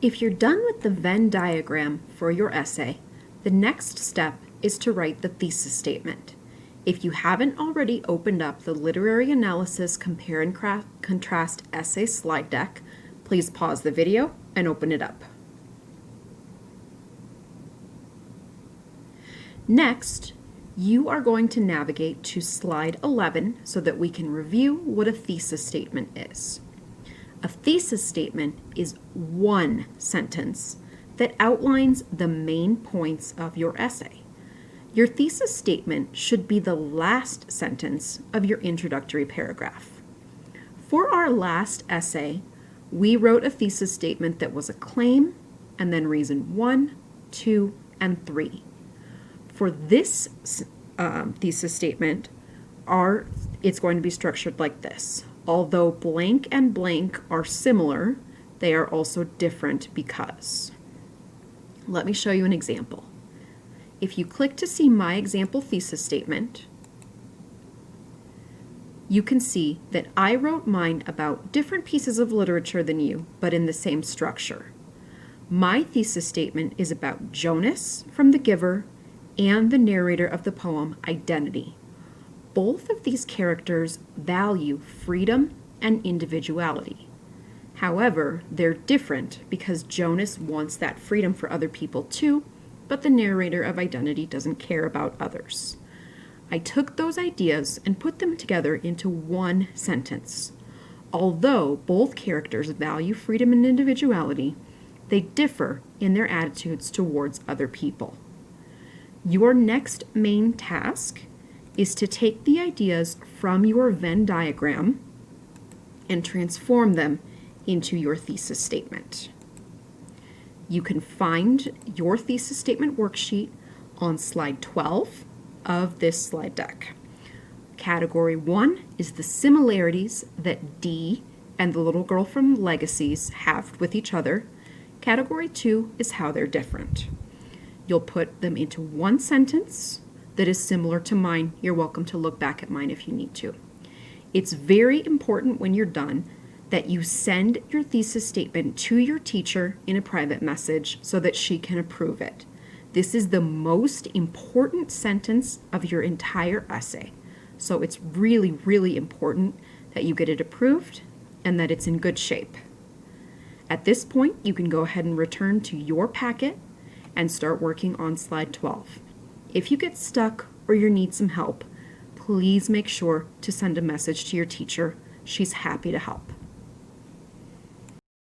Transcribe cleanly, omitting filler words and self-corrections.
If you're done with the Venn diagram for your essay, the next step is to write the thesis statement. If you haven't already opened up the Literary Analysis Compare and Contrast Essay slide deck, please pause the video and open it up. Next, you are going to navigate to slide 11 so that we can review what a thesis statement is. A thesis statement is one sentence that outlines the main points of your essay. Your thesis statement should be the last sentence of your introductory paragraph. For our last essay, we wrote a thesis statement that was a claim and then reason 1, 2, and 3. For this thesis statement, it's going to be structured like this. Although blank and blank are similar, they are also different because. Let me show you an example. If you click to see my example thesis statement, you can see that I wrote mine about different pieces of literature than you, but in the same structure. My thesis statement is about Jonas from The Giver and the narrator of the poem Identity. Both of these characters value freedom and individuality. However, they're different because Jonas wants that freedom for other people too, but the narrator of Identity doesn't care about others. I took those ideas and put them together into one sentence. Although both characters value freedom and individuality, they differ in their attitudes towards other people. Your next main task is to take the ideas from your Venn diagram and transform them into your thesis statement. You can find your thesis statement worksheet on slide 12 of this slide deck. Category 1 is the similarities that Dee and the little girl from Legacies have with each other. Category 2 is how they're different. You'll put them into one sentence that is similar to mine. You're welcome to look back at mine if you need to. It's very important when you're done that you send your thesis statement to your teacher in a private message so that she can approve it. This is the most important sentence of your entire essay. So it's really, really important that you get it approved and that it's in good shape. At this point, you can go ahead and return to your packet and start working on slide 12. If you get stuck or you need some help, please make sure to send a message to your teacher. She's happy to help.